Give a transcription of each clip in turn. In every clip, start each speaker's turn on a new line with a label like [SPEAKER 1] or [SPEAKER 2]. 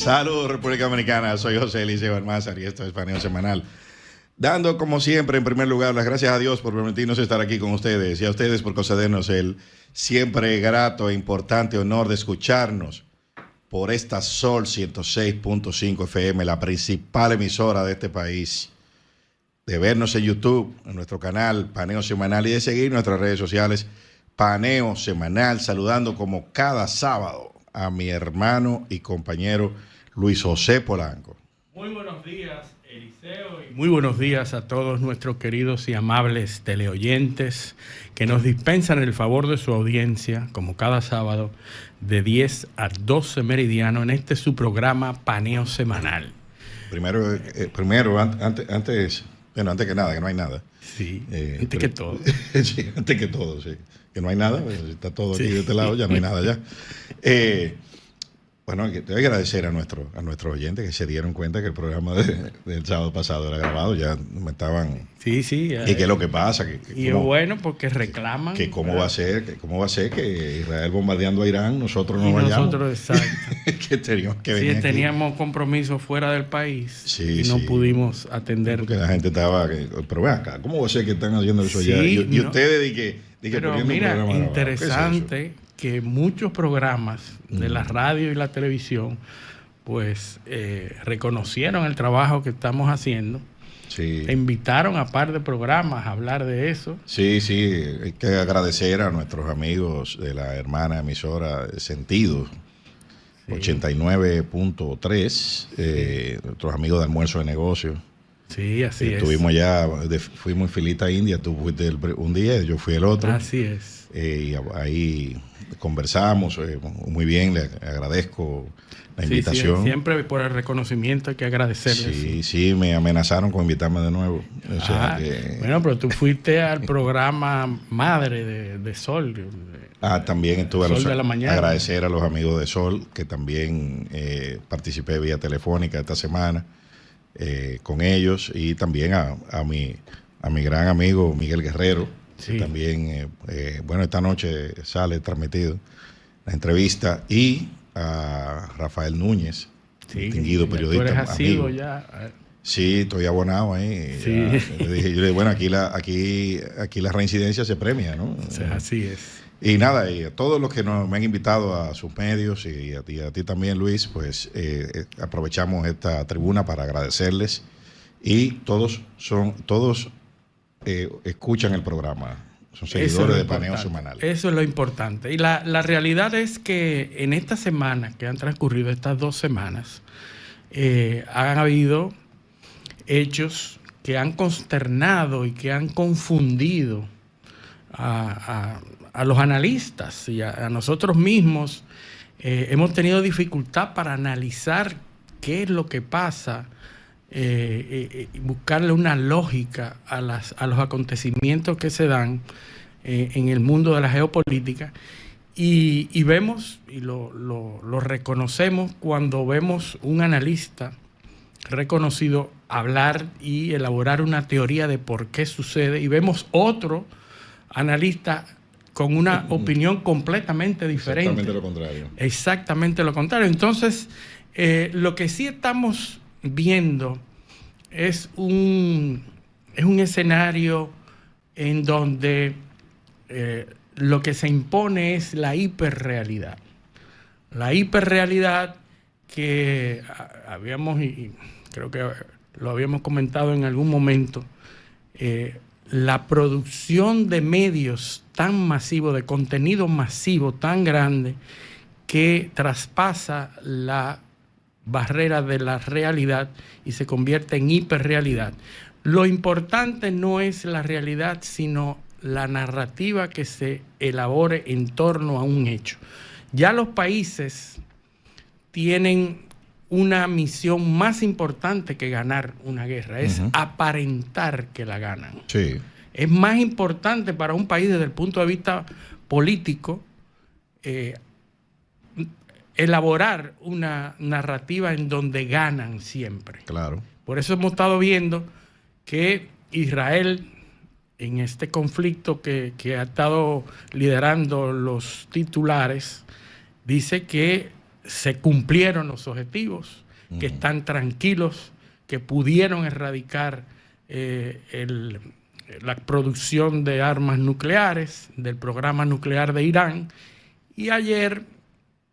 [SPEAKER 1] Saludos, República Dominicana. Soy José Eliseo Almázar y esto es Paneo Semanal. Dando, como siempre, en primer lugar, las gracias a Dios por permitirnos estar aquí con ustedes y a ustedes por concedernos el siempre grato e importante honor de escucharnos por esta Sol 106.5 FM, la principal emisora de este país, de vernos en YouTube, en nuestro canal Paneo Semanal y de seguir nuestras redes sociales Paneo Semanal, saludando como cada sábado a mi hermano y compañero Luis José Polanco.
[SPEAKER 2] Muy buenos días, Eliseo, y muy buenos días a todos nuestros queridos y amables teleoyentes que nos dispensan el favor de su audiencia, como cada sábado, de 10 a 12 meridiano en este su programa Paneo Semanal.
[SPEAKER 1] Primero, antes que nada, que no hay nada.
[SPEAKER 2] Sí, antes que todo.
[SPEAKER 1] Sí, antes que todo, sí. Que no hay nada, pues, está todo aquí de este lado, ya no hay nada ya. Bueno, te voy a agradecer a nuestros oyentes que se dieron cuenta que el programa del sábado pasado era grabado, ya me estaban...
[SPEAKER 2] Sí.
[SPEAKER 1] ¿Y qué es lo que pasa?
[SPEAKER 2] Y es bueno porque reclaman.
[SPEAKER 1] Que cómo va a ser que Israel bombardeando a Irán, nosotros no vayamos.
[SPEAKER 2] Nosotros, exacto.
[SPEAKER 1] Que teníamos que venir
[SPEAKER 2] teníamos compromisos fuera del país y no
[SPEAKER 1] sí.
[SPEAKER 2] pudimos atender.
[SPEAKER 1] Porque la gente estaba... pero ven acá, ¿cómo va a ser que están haciendo eso allá? Y ustedes
[SPEAKER 2] pero mira, interesante que muchos programas de la radio y la televisión pues reconocieron el trabajo que estamos haciendo.
[SPEAKER 1] Sí.
[SPEAKER 2] Te invitaron a par de programas a hablar de eso.
[SPEAKER 1] Sí, hay que agradecer a nuestros amigos de la hermana emisora Sentido, sí. 89.3, nuestros amigos de Almuerzo de Negocios.
[SPEAKER 2] Sí, así es.
[SPEAKER 1] Estuvimos allá, fuimos en Filita India, tú fuiste un día, yo fui el otro.
[SPEAKER 2] Así es.
[SPEAKER 1] Y ahí conversamos, muy bien, le agradezco la invitación.
[SPEAKER 2] Sí, siempre por el reconocimiento hay que agradecerles.
[SPEAKER 1] Sí, me amenazaron con invitarme de nuevo. O sea,
[SPEAKER 2] bueno, pero tú fuiste al programa Madre de Sol.
[SPEAKER 1] También estuve
[SPEAKER 2] Sol de la mañana.
[SPEAKER 1] Agradecer a los amigos de Sol, que también participé vía telefónica esta semana con ellos, y también a mi gran amigo Miguel Guerrero. Sí. También, esta noche sale transmitido la entrevista, y a Rafael Núñez, distinguido periodista.
[SPEAKER 2] ¿Tú eres asiduo ya?
[SPEAKER 1] Sí, estoy abonado ahí.
[SPEAKER 2] Sí.
[SPEAKER 1] Yo le dije, bueno, aquí la reincidencia se premia, ¿no?
[SPEAKER 2] O sea, así es.
[SPEAKER 1] Y nada, y a todos los que me han invitado a sus medios, y a ti también, Luis, pues aprovechamos esta tribuna para agradecerles, y todos escuchan el programa, son seguidores de Paneo Semanal.
[SPEAKER 2] Eso es lo importante. Y la realidad es que en esta semana, que han transcurrido estas 2 semanas, han habido hechos que han consternado y que han confundido a los analistas y a nosotros mismos. Hemos tenido dificultad para analizar qué es lo que pasa, buscarle una lógica a los acontecimientos que se dan en el mundo de la geopolítica, y vemos y lo reconocemos cuando vemos un analista reconocido hablar y elaborar una teoría de por qué sucede, y vemos otro analista con una opinión completamente diferente. Exactamente lo contrario. Entonces, lo que sí estamos viendo es un escenario en donde lo que se impone es la hiperrealidad. La hiperrealidad que habíamos, y creo que lo habíamos comentado en algún momento, la producción de medios tan masivo, de contenido masivo tan grande, que traspasa la barrera de la realidad y se convierte en hiperrealidad. Lo importante no es la realidad, sino la narrativa que se elabore en torno a un hecho. Ya los países tienen una misión más importante que ganar una guerra, es aparentar que la ganan.
[SPEAKER 1] Sí.
[SPEAKER 2] Es más importante para un país desde el punto de vista político elaborar una narrativa en donde ganan siempre.
[SPEAKER 1] Claro.
[SPEAKER 2] Por eso hemos estado viendo que Israel, en este conflicto que ha estado liderando los titulares, dice que se cumplieron los objetivos, que están tranquilos, que pudieron erradicar la producción de armas nucleares, del programa nuclear de Irán. Y ayer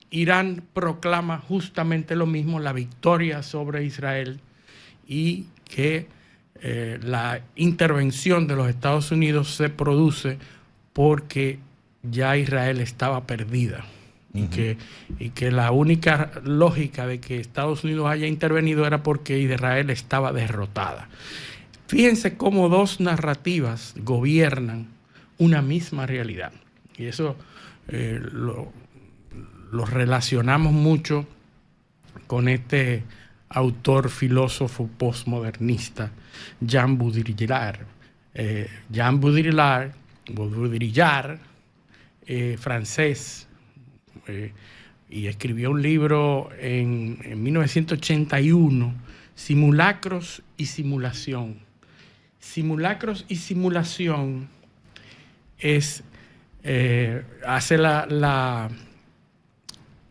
[SPEAKER 2] Irán proclama justamente lo mismo, la victoria sobre Israel, y que la intervención de los Estados Unidos se produce porque ya Israel estaba perdida. Y que la única lógica de que Estados Unidos haya intervenido era porque Israel estaba derrotada. Fíjense cómo dos narrativas gobiernan una misma realidad. Y eso lo relacionamos mucho con este autor, filósofo postmodernista, Jean Baudrillard. Jean Baudrillard, francés, y escribió un libro en 1981, Simulacros y Simulación. Simulacros y simulación hace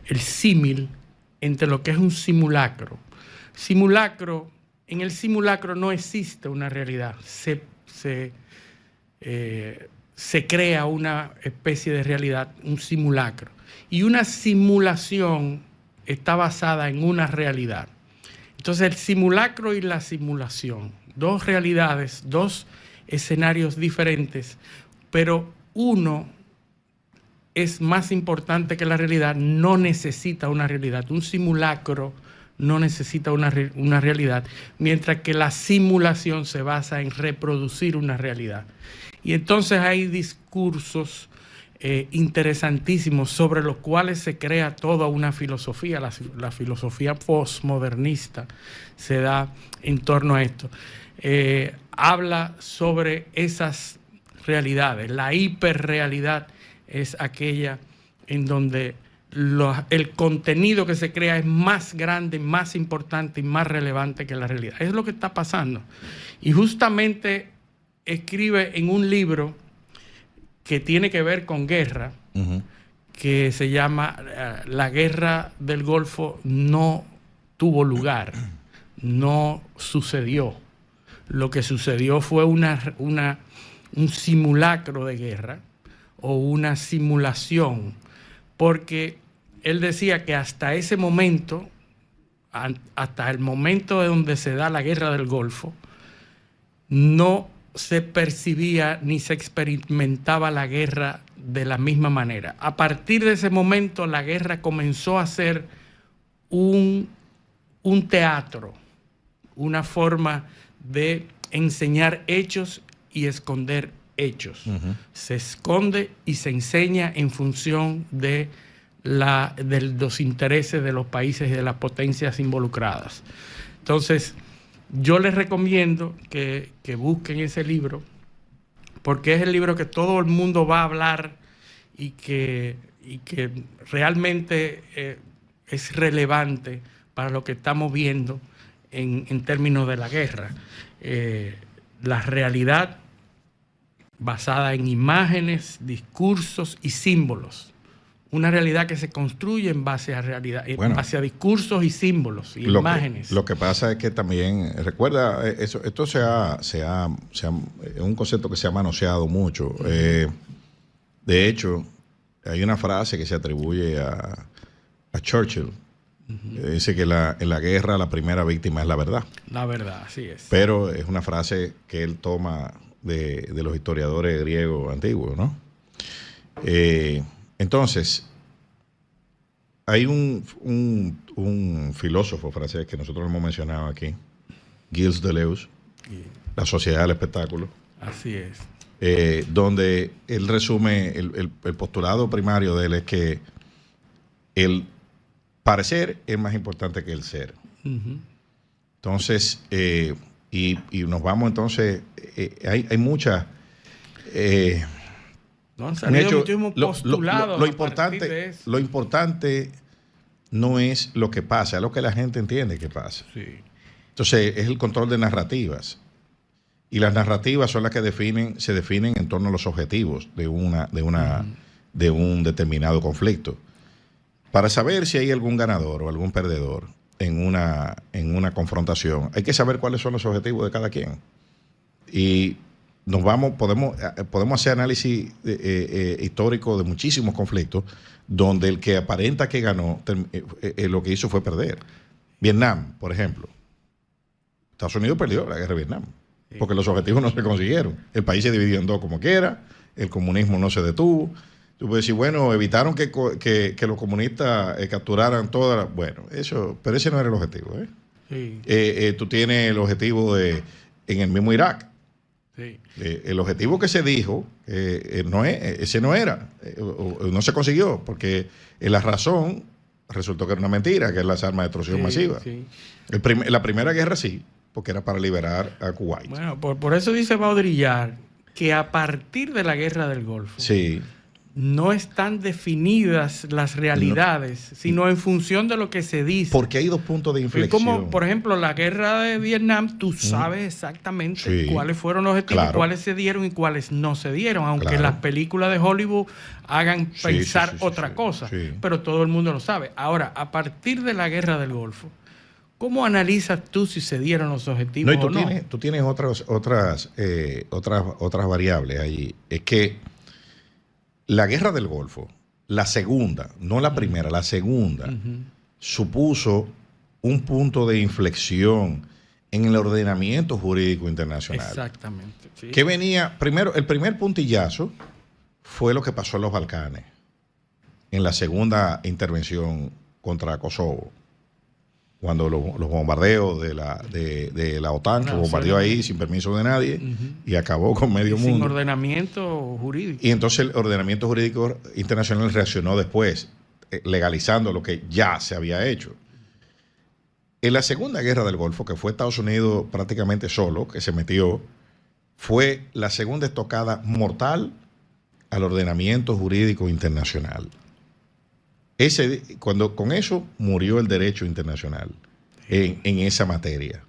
[SPEAKER 2] el símil entre lo que es un simulacro. En el simulacro no existe una realidad, se crea una especie de realidad, un simulacro. Y una simulación está basada en una realidad. Entonces el simulacro y la simulación, dos realidades, dos escenarios diferentes, pero uno es más importante que la realidad, no necesita una realidad. Un simulacro no necesita una realidad, mientras que la simulación se basa en reproducir una realidad. Y entonces hay discursos interesantísimos sobre los cuales se crea toda una filosofía. La filosofía postmodernista se da en torno a esto. Habla sobre esas realidades. La hiperrealidad es aquella en donde el contenido que se crea es más grande, más importante y más relevante que la realidad. Es lo que está pasando. Y justamente escribe en un libro que tiene que ver con guerra, que se llama La guerra del Golfo no tuvo lugar, no sucedió. Lo que sucedió fue un simulacro de guerra o una simulación, porque él decía que hasta ese momento, hasta el momento de donde se da la guerra del Golfo, no se percibía ni se experimentaba la guerra de la misma manera. A partir de ese momento, la guerra comenzó a ser un teatro, una forma de enseñar hechos y esconder hechos. Se esconde y se enseña en función de los intereses de los países y de las potencias involucradas. Entonces, yo les recomiendo que busquen ese libro, porque es el libro que todo el mundo va a hablar y que realmente es relevante para lo que estamos viendo en términos de la guerra. La realidad basada en imágenes, discursos y símbolos. Una realidad que se construye en base a realidad, en base a discursos y símbolos y imágenes.
[SPEAKER 1] Lo que pasa es que también, recuerda, esto es un concepto que se ha manoseado mucho. De hecho, hay una frase que se atribuye a Churchill. Dice que en la guerra la primera víctima es la verdad.
[SPEAKER 2] La verdad, así es.
[SPEAKER 1] Pero es una frase que él toma de los historiadores griegos antiguos, ¿no? Entonces, hay un filósofo francés que nosotros hemos mencionado aquí, Gilles Deleuze, La sociedad del espectáculo.
[SPEAKER 2] Así es.
[SPEAKER 1] Donde él resume el postulado primario de él es que el parecer es más importante que el ser. Entonces, y nos vamos entonces, hay muchas... lo importante no es lo que pasa, es lo que la gente entiende que pasa.
[SPEAKER 2] Sí.
[SPEAKER 1] Entonces, es el control de narrativas. Y las narrativas son las que se definen en torno a los objetivos de un determinado conflicto. Para saber si hay algún ganador o algún perdedor en una confrontación, hay que saber cuáles son los objetivos de cada quien. Y podemos hacer análisis histórico de muchísimos conflictos donde el que aparenta que ganó lo que hizo fue perder. Vietnam, por ejemplo. Estados Unidos perdió la guerra de Vietnam porque los objetivos no se consiguieron. El país se dividió en dos como quiera, el comunismo no se detuvo. Tú puedes decir, bueno, evitaron que los comunistas capturaran todas. Bueno, pero ese no era el objetivo. Sí. Tú tienes el objetivo en el mismo Irak. Sí. El objetivo que se dijo, ese no era, no se consiguió, porque la razón resultó que era una mentira, que es las armas de destrucción masiva. Sí. La primera guerra sí, porque era para liberar a Kuwait.
[SPEAKER 2] Bueno, por eso dice Baudrillard que a partir de la guerra del Golfo,
[SPEAKER 1] sí,
[SPEAKER 2] no están definidas las realidades, sino en función de lo que se dice.
[SPEAKER 1] Porque hay dos puntos de inflexión.
[SPEAKER 2] Como, por ejemplo, la guerra de Vietnam, tú sabes exactamente cuáles fueron los objetivos, cuáles se dieron y cuáles no se dieron, aunque las películas de Hollywood hagan pensar otra cosa, pero todo el mundo lo sabe. Ahora, a partir de la guerra del Golfo, ¿cómo analizas tú si se dieron los objetivos o no?
[SPEAKER 1] Tú tienes otras variables ahí. Es que la guerra del Golfo, la segunda, no la primera, la segunda, supuso un punto de inflexión en el ordenamiento jurídico internacional.
[SPEAKER 2] Exactamente. Sí.
[SPEAKER 1] Que venía, primero, el primer puntillazo fue lo que pasó en los Balcanes, en la segunda intervención contra Kosovo, cuando los bombardeos de la OTAN, que bombardeó ahí sin permiso de nadie y acabó con medio mundo.
[SPEAKER 2] Sin ordenamiento jurídico.
[SPEAKER 1] Y entonces el ordenamiento jurídico internacional reaccionó después, legalizando lo que ya se había hecho. En la segunda guerra del Golfo, que fue Estados Unidos prácticamente solo, que se metió, fue la segunda estocada mortal al ordenamiento jurídico internacional. Con eso murió el derecho internacional en esa materia.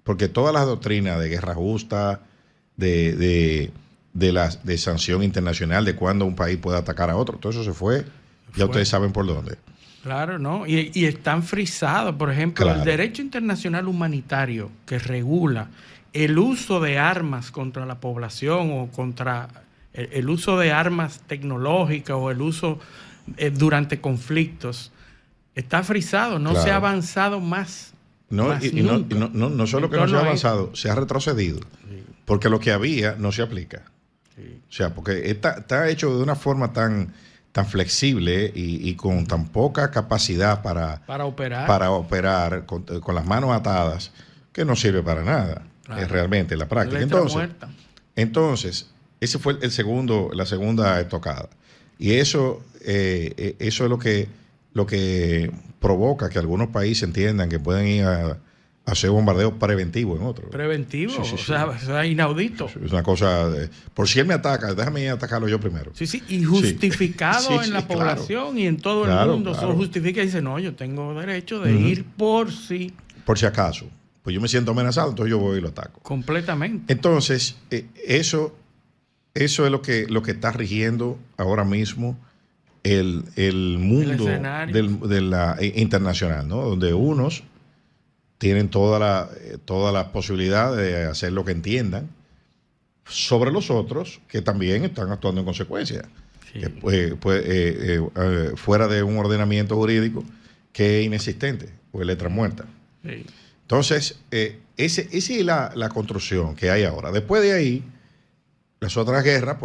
[SPEAKER 1] Porque todas las doctrinas de guerra justa, de sanción internacional, de cuándo un país puede atacar a otro, todo eso se fue. Ya ustedes saben por dónde.
[SPEAKER 2] Claro, ¿no? Y están frisados. Por ejemplo, el derecho internacional humanitario que regula el uso de armas contra la población o contra el uso de armas tecnológicas o el uso durante conflictos, está frisado, no se ha avanzado más.
[SPEAKER 1] No solo que no se ha avanzado, se ha retrocedido, porque lo que había no se aplica. O sea, porque está hecho de una forma tan flexible y con tan poca capacidad para operar con las manos atadas, que no sirve para nada, realmente en la práctica. Entonces, ese fue la segunda estocada. Y eso es lo que provoca que algunos países entiendan que pueden ir a hacer bombardeos preventivos en otros.
[SPEAKER 2] ¿Preventivos? O sea, inaudito.
[SPEAKER 1] Es una cosa por si él me ataca, déjame atacarlo yo primero.
[SPEAKER 2] Y justificado en la población y en todo el mundo. Solo justifica y dice, no, yo tengo derecho de ir por si...
[SPEAKER 1] Por si acaso. Pues yo me siento amenazado, entonces yo voy y lo ataco.
[SPEAKER 2] Completamente.
[SPEAKER 1] Entonces, eso es lo que está rigiendo ahora mismo el mundo internacional, ¿no? Donde unos tienen toda la posibilidad de hacer lo que entiendan sobre los otros que también están actuando en consecuencia. Fuera de un ordenamiento jurídico que es inexistente o es letra muerta. Sí. Entonces, esa es la construcción que hay ahora. Después de ahí, las otras guerras,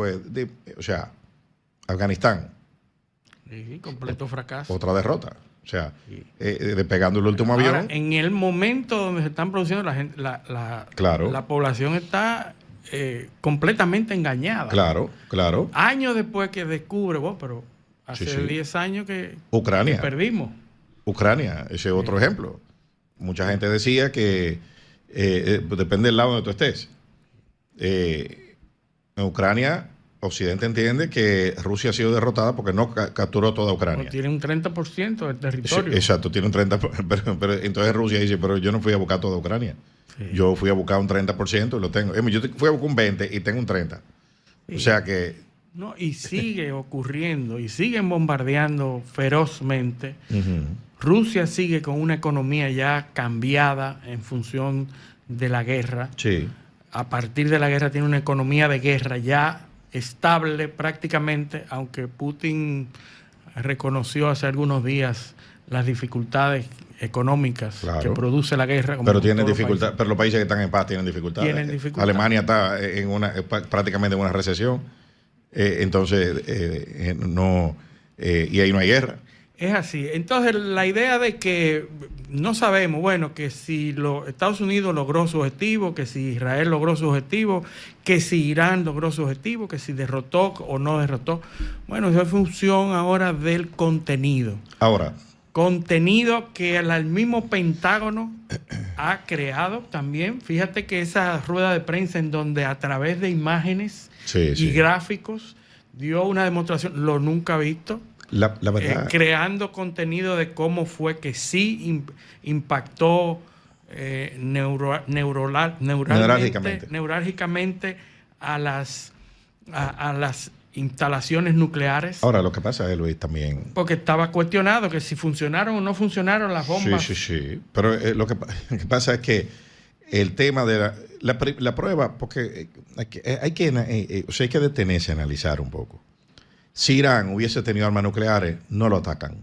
[SPEAKER 1] Afganistán.
[SPEAKER 2] Sí, completo fracaso.
[SPEAKER 1] Otra derrota. O sea, despegando el último avión.
[SPEAKER 2] En el momento donde se están produciendo, la población está completamente engañada.
[SPEAKER 1] Claro.
[SPEAKER 2] Años después que descubre, pero hace 10 años que perdimos.
[SPEAKER 1] Ucrania, ese es otro ejemplo. Mucha gente decía que depende del lado donde tú estés. En Ucrania, Occidente entiende que Rusia ha sido derrotada porque no capturó toda Ucrania.
[SPEAKER 2] No, tiene un 30% del territorio.
[SPEAKER 1] Sí, exacto, tiene un 30%. Pero entonces Rusia dice, pero yo no fui a buscar toda Ucrania. Sí. Yo fui a buscar un 30% y lo tengo. Yo fui a buscar un 20% y tengo un 30%. Sí. O sea que
[SPEAKER 2] No, y sigue ocurriendo, y siguen bombardeando ferozmente. Rusia sigue con una economía ya cambiada en función de la guerra.
[SPEAKER 1] Sí.
[SPEAKER 2] A partir de la guerra tiene una economía de guerra ya estable prácticamente, aunque Putin reconoció hace algunos días las dificultades económicas que produce la guerra.
[SPEAKER 1] Pero tienen dificultades, pero los países que están en paz tienen dificultades. Alemania está prácticamente en una recesión, entonces y ahí no hay guerra.
[SPEAKER 2] Es así. Entonces, la idea de que no sabemos, bueno, que si Estados Unidos logró su objetivo, que si Israel logró su objetivo, que si Irán logró su objetivo, que si derrotó o no derrotó. Bueno, eso es función ahora del contenido. Contenido que el mismo Pentágono ha creado también. Fíjate que esa rueda de prensa en donde a través de imágenes y gráficos dio una demostración, lo nunca visto.
[SPEAKER 1] La verdad.
[SPEAKER 2] Creando contenido de cómo fue que sí impactó neurálgicamente a las instalaciones nucleares.
[SPEAKER 1] Ahora, lo que pasa es, Luis, también...
[SPEAKER 2] Porque estaba cuestionado que si funcionaron o no funcionaron las bombas.
[SPEAKER 1] Sí. Pero lo que pasa es que el tema de la prueba, porque hay que detenerse a analizar un poco. Si Irán hubiese tenido armas nucleares, no lo atacan.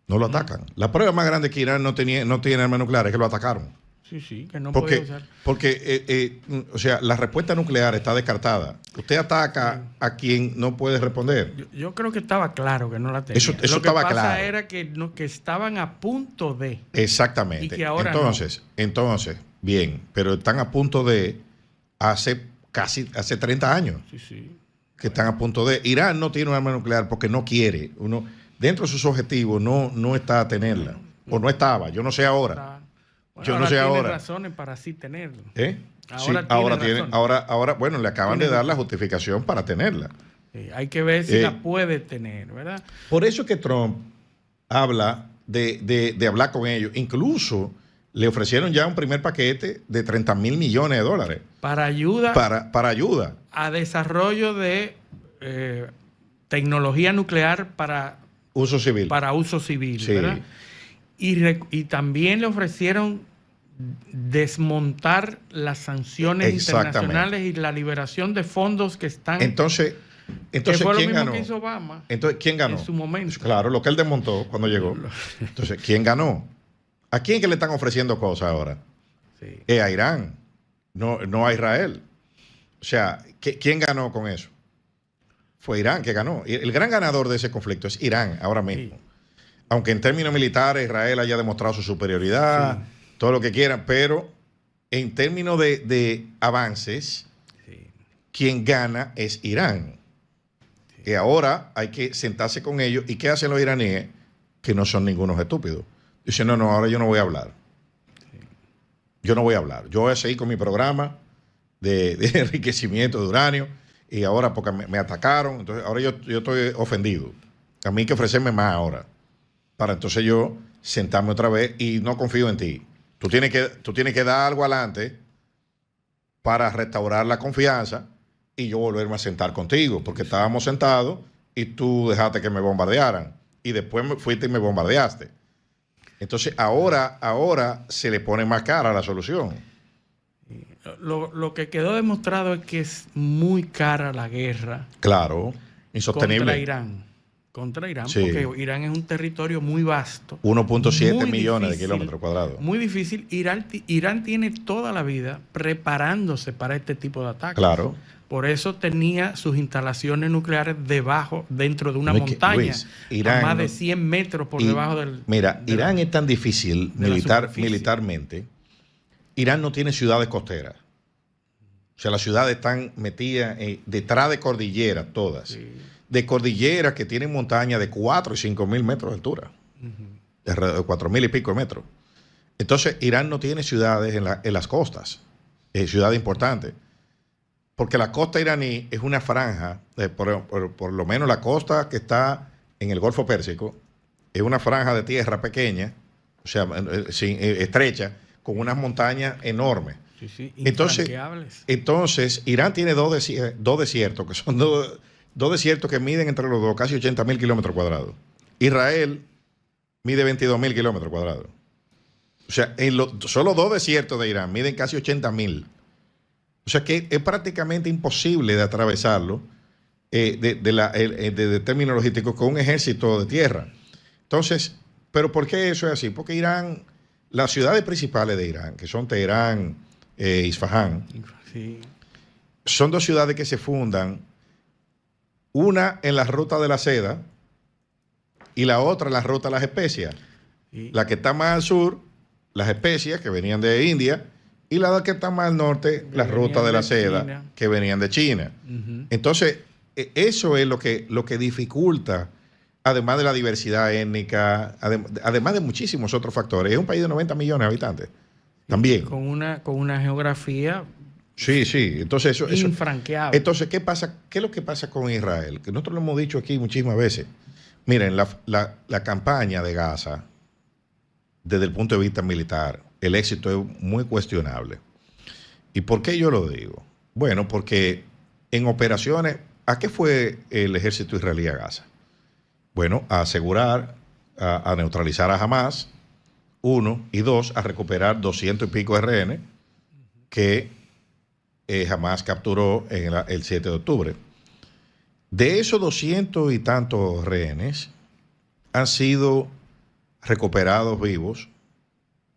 [SPEAKER 1] No lo atacan. La prueba más grande es que Irán no tiene armas nucleares, es que lo atacaron.
[SPEAKER 2] Sí, que no podía usar.
[SPEAKER 1] Porque, la respuesta nuclear está descartada. Usted ataca a quien no puede responder.
[SPEAKER 2] Yo creo que estaba claro que no la tenía.
[SPEAKER 1] Eso estaba claro. Lo que pasa
[SPEAKER 2] era que estaban a punto de.
[SPEAKER 1] Exactamente.
[SPEAKER 2] Y que ahora
[SPEAKER 1] entonces, bien, pero están a punto de hace 30 años.
[SPEAKER 2] Sí.
[SPEAKER 1] Que están a punto de. Irán no tiene un arma nuclear porque no quiere. Dentro de sus objetivos no está a tenerla. O no estaba. Yo no sé ahora. Yo no sé ahora.
[SPEAKER 2] Tiene razones para sí tenerlo.
[SPEAKER 1] Ahora, bueno, le acaban de dar la justificación para tenerla.
[SPEAKER 2] Hay que ver si la puede tener, ¿verdad?
[SPEAKER 1] Por eso es que Trump habla de hablar con ellos. Incluso le ofrecieron ya un primer paquete de $30 mil millones.
[SPEAKER 2] Para ayuda.
[SPEAKER 1] Para ayuda.
[SPEAKER 2] A desarrollo de tecnología nuclear para
[SPEAKER 1] uso civil.
[SPEAKER 2] Sí. ¿Verdad? Y también le ofrecieron desmontar las sanciones internacionales y la liberación de fondos que están...
[SPEAKER 1] Entonces ¿quién ganó?
[SPEAKER 2] Que hizo Obama.
[SPEAKER 1] Entonces, ¿quién ganó?
[SPEAKER 2] En su momento.
[SPEAKER 1] Claro, lo que él desmontó cuando llegó. Entonces, ¿quién ganó? ¿A quién que le están ofreciendo cosas ahora?
[SPEAKER 2] Sí.
[SPEAKER 1] A Irán, no a Israel. O sea, ¿quién ganó con eso? Fue Irán que ganó. El gran ganador de ese conflicto es Irán ahora mismo. Sí. Aunque en términos militares Israel haya demostrado su superioridad, todo lo que quieran, pero en términos de avances, quien gana es Irán. Y ahora hay que sentarse con ellos. ¿Y qué hacen los iraníes? Que no son ningunos estúpidos. Dicen, no, ahora yo no voy a hablar. Yo no voy a hablar. Yo voy a seguir con mi programa de enriquecimiento de uranio. Y ahora, porque me atacaron, entonces ahora yo estoy ofendido. A mí hay que ofrecerme más ahora. Para entonces yo sentarme otra vez y no confío en ti. Tú tienes que dar algo adelante para restaurar la confianza y yo volverme a sentar contigo, porque estábamos sentados y tú dejaste que me bombardearan y después fuiste y me bombardeaste. Entonces ahora se le pone más cara la solución.
[SPEAKER 2] Lo que quedó demostrado es que es muy cara la guerra.
[SPEAKER 1] Claro, insostenible.
[SPEAKER 2] Contra Irán, porque Irán es un territorio muy vasto.
[SPEAKER 1] 1.7 millones de kilómetros cuadrados.
[SPEAKER 2] Muy difícil. Irán tiene toda la vida preparándose para este tipo de ataques.
[SPEAKER 1] Claro.
[SPEAKER 2] Por eso tenía sus instalaciones nucleares dentro de una montaña, Luis,
[SPEAKER 1] Irán,
[SPEAKER 2] a más de 100 metros por debajo del...
[SPEAKER 1] Mira, Irán es tan difícil militarmente. Irán no tiene ciudades costeras. O sea, las ciudades están metidas detrás de cordilleras todas. Sí. De cordilleras que tienen montañas de 4 y 5 mil metros de altura. De 4 mil y pico de metros. Entonces, Irán no tiene ciudades en las costas. Ciudades importantes. Porque la costa iraní es una franja, por lo menos la costa que está en el Golfo Pérsico, es una franja de tierra pequeña, o sea, estrecha, con unas montañas enormes.
[SPEAKER 2] Sí, sí,
[SPEAKER 1] entonces, Irán tiene dos desiertos, que son dos desiertos que miden entre los dos casi 80.000 kilómetros cuadrados. Israel mide 22.000 kilómetros cuadrados. O sea, solo dos desiertos de Irán miden casi 80.000. O sea que es prácticamente imposible de atravesarlo de términos logísticos con un ejército de tierra. Entonces, ¿pero por qué eso es así? Porque Irán, las ciudades principales de Irán, que son Teherán, Isfahán, sí, son dos ciudades que se fundan, una en la ruta de la seda y la otra en la ruta de las especias. Sí. La que está más al sur, las especias que venían de India, y la que está más al norte, la ruta de la seda, China, que venían de China. Entonces, eso es lo que dificulta, además de la diversidad étnica, además de muchísimos otros factores. Es un país de 90 millones de habitantes. También.
[SPEAKER 2] Con una geografía.
[SPEAKER 1] Sí. Entonces, eso
[SPEAKER 2] infranqueable.
[SPEAKER 1] Entonces, ¿qué es lo que pasa con Israel? Que nosotros lo hemos dicho aquí muchísimas veces. Miren, la campaña de Gaza, desde el punto de vista militar, el éxito es muy cuestionable. ¿Y por qué yo lo digo? Bueno, porque en operaciones, ¿a qué fue el ejército israelí a Gaza? Bueno, a asegurar, a neutralizar a Hamas, 1, y 2, a recuperar 200 y pico rehenes que Hamas capturó el 7 de octubre. De esos 200 y tantos rehenes han sido recuperados vivos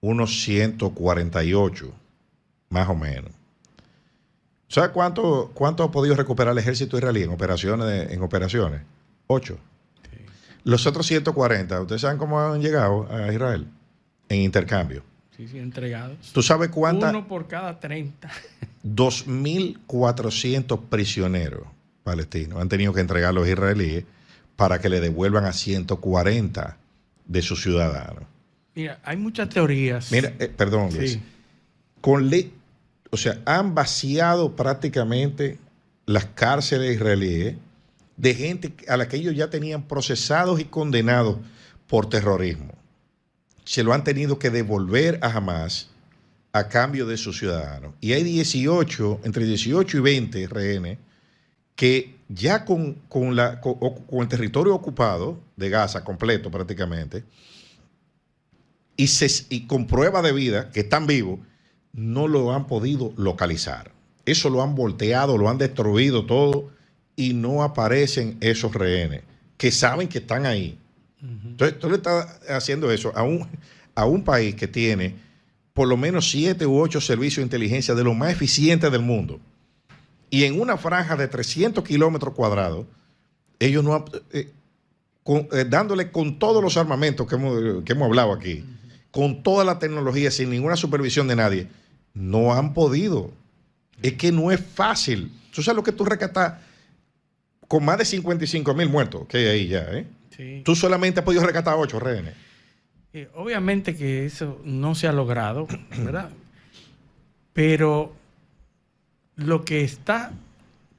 [SPEAKER 1] unos 148, más o menos. ¿Sabe cuánto ha podido recuperar el ejército israelí en operaciones? 8. Sí. Los otros 140, ¿ustedes saben cómo han llegado a Israel? En intercambio.
[SPEAKER 2] Sí, entregados.
[SPEAKER 1] ¿Tú sabes cuántas?
[SPEAKER 2] Uno por cada 30.
[SPEAKER 1] 2.400 prisioneros palestinos han tenido que entregar los israelíes para que le devuelvan a 140 de sus ciudadanos.
[SPEAKER 2] Mira, hay muchas teorías.
[SPEAKER 1] Mira, perdón, Luis. Sí. O sea, han vaciado prácticamente las cárceles israelíes de gente a la que ellos ya tenían procesados y condenados por terrorismo. Se lo han tenido que devolver a Hamas a cambio de sus ciudadanos. Y hay entre 18 y 20 rehenes que ya con el territorio ocupado de Gaza completo prácticamente, y con prueba de vida que están vivos, no lo han podido localizar. Eso lo han volteado, lo han destruido todo, y no aparecen esos rehenes que saben que están ahí. Entonces, tú le estás haciendo eso a un país que tiene por lo menos 7 u 8 servicios de inteligencia de los más eficientes del mundo, y en una franja de 300 kilómetros cuadrados, ellos no han, dándole con todos los armamentos que hemos hablado aquí, con toda la tecnología, sin ninguna supervisión de nadie, no han podido. Es que no es fácil. Tú sabes lo que tú rescatas con más de 55.000 muertos que hay ahí ya, ¿eh? Sí. Tú solamente has podido rescatar 8 rehenes.
[SPEAKER 2] Obviamente que eso no se ha logrado, ¿verdad? Pero lo que está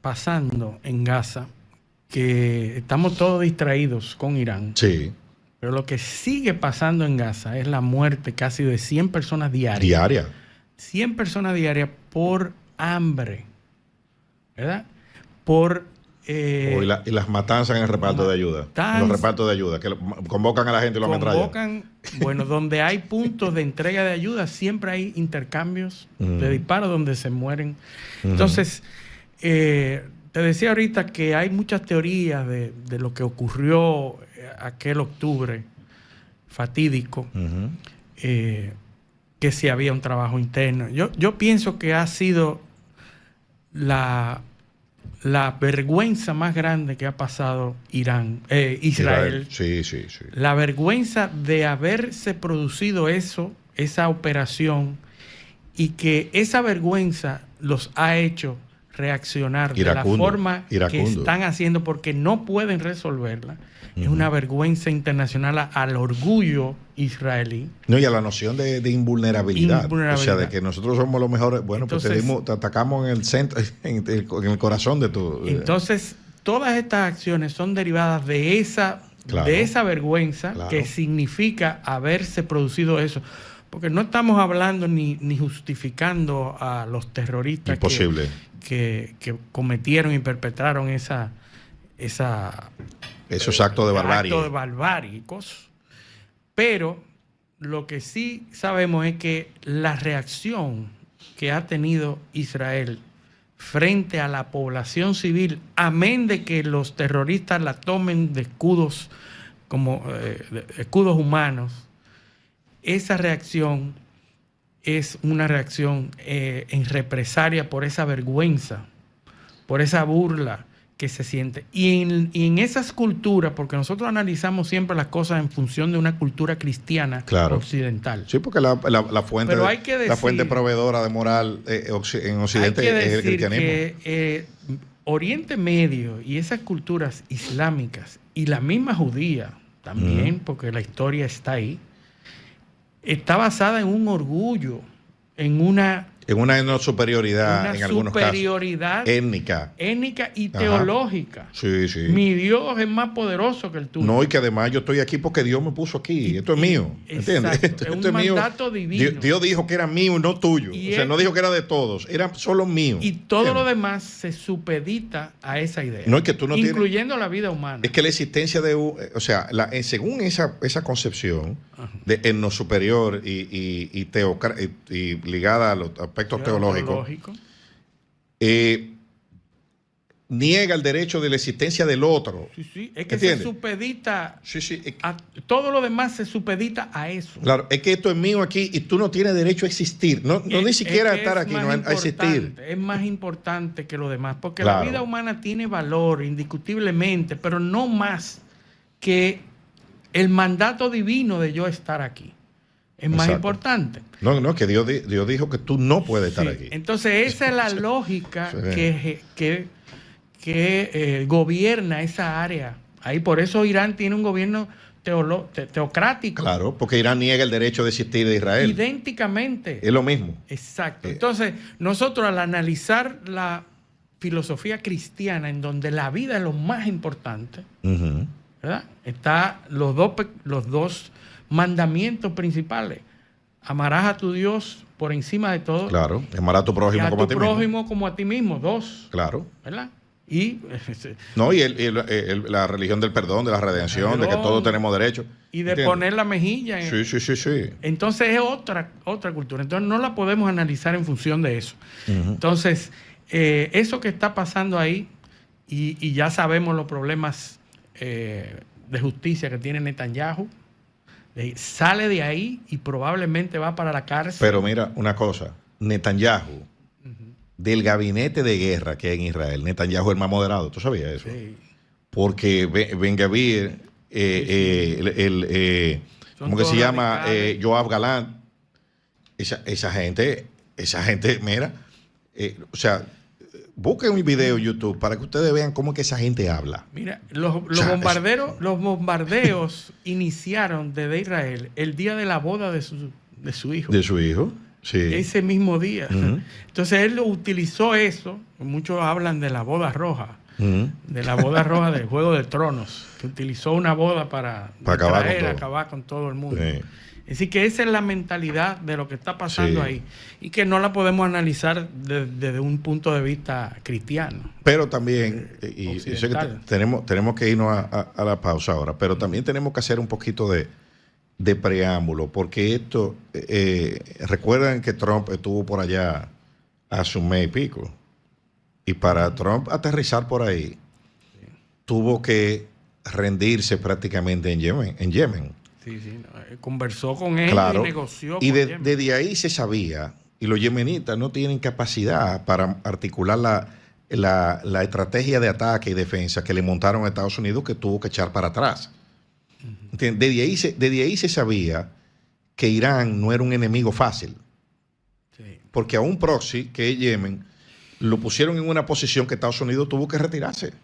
[SPEAKER 2] pasando en Gaza, que estamos todos distraídos con Irán.
[SPEAKER 1] Sí.
[SPEAKER 2] Pero lo que sigue pasando en Gaza es la muerte casi de 100 personas diarias.
[SPEAKER 1] ¿Diaria?
[SPEAKER 2] 100 personas diarias por hambre, ¿verdad? Por...
[SPEAKER 1] y las matanzas en el reparto de ayuda. En los repartos de ayuda, que convocan a la gente y lo ametrallan.
[SPEAKER 2] Bueno, donde hay puntos de entrega de ayuda, siempre hay intercambios de disparos donde se mueren. Entonces, te decía ahorita que hay muchas teorías de lo que ocurrió aquel octubre fatídico, que si había un trabajo interno. Yo pienso que ha sido la vergüenza más grande que ha pasado Israel.
[SPEAKER 1] Sí.
[SPEAKER 2] La vergüenza de haberse producido esa operación, y que esa vergüenza los ha hecho reaccionar de la forma que están haciendo, porque no pueden resolverla. Es una vergüenza internacional al orgullo israelí.
[SPEAKER 1] No, y a la noción de invulnerabilidad. O sea, de que nosotros somos los mejores. Bueno, entonces, pues te atacamos en el centro, en el corazón de tu...
[SPEAKER 2] Entonces, todas estas acciones son derivadas de esa vergüenza que significa haberse producido eso. porque no estamos hablando ni justificando a los terroristas que cometieron y perpetraron esos
[SPEAKER 1] actos de barbarie.
[SPEAKER 2] Actos de barbáricos. Pero lo que sí sabemos es que la reacción que ha tenido Israel frente a la población civil, amén de que los terroristas la tomen de escudos como de escudos humanos, esa reacción es una reacción en represalia por esa vergüenza, por esa burla que se siente. Y en esas culturas, porque nosotros analizamos siempre las cosas en función de una cultura cristiana occidental.
[SPEAKER 1] Sí, porque la fuente, la fuente proveedora de moral en Occidente es el cristianismo.
[SPEAKER 2] Que Oriente Medio y esas culturas islámicas y la misma judía también, porque la historia está ahí, está basada en un orgullo, en una
[SPEAKER 1] superioridad, en algunos casos, étnica y
[SPEAKER 2] teológica.
[SPEAKER 1] Sí, sí.
[SPEAKER 2] Mi Dios es más poderoso que el tuyo.
[SPEAKER 1] No, y que además yo estoy aquí porque Dios me puso aquí. Esto es mío. ¿Entiendes?
[SPEAKER 2] Esto es un mandato divino.
[SPEAKER 1] Dios dijo que era mío y no tuyo. O sea, no dijo que era de todos, era solo mío.
[SPEAKER 2] Y todo lo demás se supedita a esa idea.
[SPEAKER 1] No, es que tú no
[SPEAKER 2] incluyendo la vida humana.
[SPEAKER 1] Es que la existencia de, o sea, según esa concepción de en lo superior y ligada a los aspectos teológicos, niega el derecho de la existencia del otro.
[SPEAKER 2] Sí, sí. Es que se supedita. Todo lo demás se supedita a eso.
[SPEAKER 1] Claro, es que esto es mío aquí y tú no tienes derecho a existir. No ni siquiera a estar aquí, no a existir.
[SPEAKER 2] Es más importante que lo demás, porque la vida humana tiene valor, indiscutiblemente, pero no más que el mandato divino de yo estar aquí. Es más importante.
[SPEAKER 1] No, que Dios dijo que tú no puedes estar aquí.
[SPEAKER 2] Entonces, esa es la lógica que gobierna esa área. Ahí, por eso Irán tiene un gobierno teocrático.
[SPEAKER 1] Claro, porque Irán niega el derecho de existir de Israel.
[SPEAKER 2] Idénticamente.
[SPEAKER 1] Es lo mismo.
[SPEAKER 2] Exacto. Entonces, nosotros al analizar la filosofía cristiana, en donde la vida es lo más importante, ¿verdad? Está los dos mandamientos principales. Amarás a tu Dios por encima de todo.
[SPEAKER 1] Claro. Amarás a tu prójimo como a ti mismo.
[SPEAKER 2] A tu prójimo como a ti mismo. Dos.
[SPEAKER 1] Claro.
[SPEAKER 2] ¿Verdad? Y
[SPEAKER 1] la religión del perdón, de la redención, de que todos tenemos derecho.
[SPEAKER 2] Y de poner la mejilla.
[SPEAKER 1] Sí.
[SPEAKER 2] Entonces es otra cultura. Entonces no la podemos analizar en función de eso. Entonces, eso que está pasando ahí, y ya sabemos los problemas de justicia que tiene Netanyahu, sale de ahí y probablemente va para la cárcel.
[SPEAKER 1] Pero mira, una cosa, Netanyahu, del gabinete de guerra que hay en Israel, Netanyahu es el más moderado, ¿tú sabías eso? Sí. Porque Ben-Gvir, ¿cómo que se llama? Yoav Galant, esa gente, mira, o sea, busquen un video en YouTube para que ustedes vean cómo es que esa gente habla.
[SPEAKER 2] Mira, los bombardeos iniciaron desde Israel el día de la boda de su hijo.
[SPEAKER 1] De su hijo, sí.
[SPEAKER 2] Ese mismo día. Entonces él utilizó eso. Muchos hablan de la boda roja. De la boda roja del Juego de Tronos, que utilizó una boda para acabar con todo el mundo. Sí. Es decir, que esa es la mentalidad de lo que está pasando ahí y que no la podemos analizar desde un punto de vista cristiano.
[SPEAKER 1] Pero también, y sé que tenemos que irnos a la pausa ahora, pero también tenemos que hacer un poquito de preámbulo, porque esto, recuerdan que Trump estuvo por allá hace un mes y pico, y para Trump aterrizar por ahí, tuvo que rendirse prácticamente en Yemen.
[SPEAKER 2] Sí, conversó con él y negoció
[SPEAKER 1] con él. Y desde ahí se sabía, y los yemenitas no tienen capacidad para articular la estrategia de ataque y defensa que le montaron a Estados Unidos, que tuvo que echar para atrás. Desde ahí se sabía que Irán no era un enemigo fácil. Sí. Porque a un proxy, que es Yemen, lo pusieron en una posición que Estados Unidos tuvo que retirarse.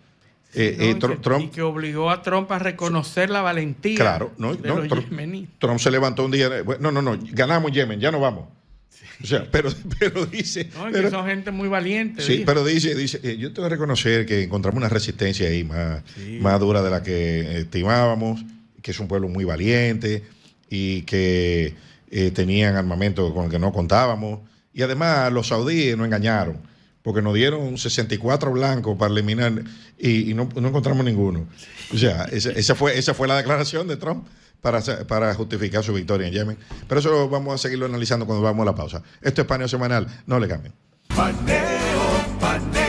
[SPEAKER 2] Trump, y que obligó a Trump a reconocer la valentía de los yemenitas. Trump
[SPEAKER 1] se levantó un día, no, ganamos Yemen, ya no vamos. Sí. O sea, pero dice...
[SPEAKER 2] No, que son gente muy valiente.
[SPEAKER 1] Sí, pero dice, yo tengo que reconocer que encontramos una resistencia ahí más dura de la que estimábamos, que es un pueblo muy valiente y que tenían armamento con el que no contábamos. Y además los saudíes nos engañaron, porque nos dieron 64 blancos para eliminar y no encontramos ninguno. O sea, esa fue la declaración de Trump para justificar su victoria en Yemen. Pero eso vamos a seguirlo analizando cuando vamos a la pausa. Esto es Paneo Semanal, no le cambien.
[SPEAKER 3] Paneo.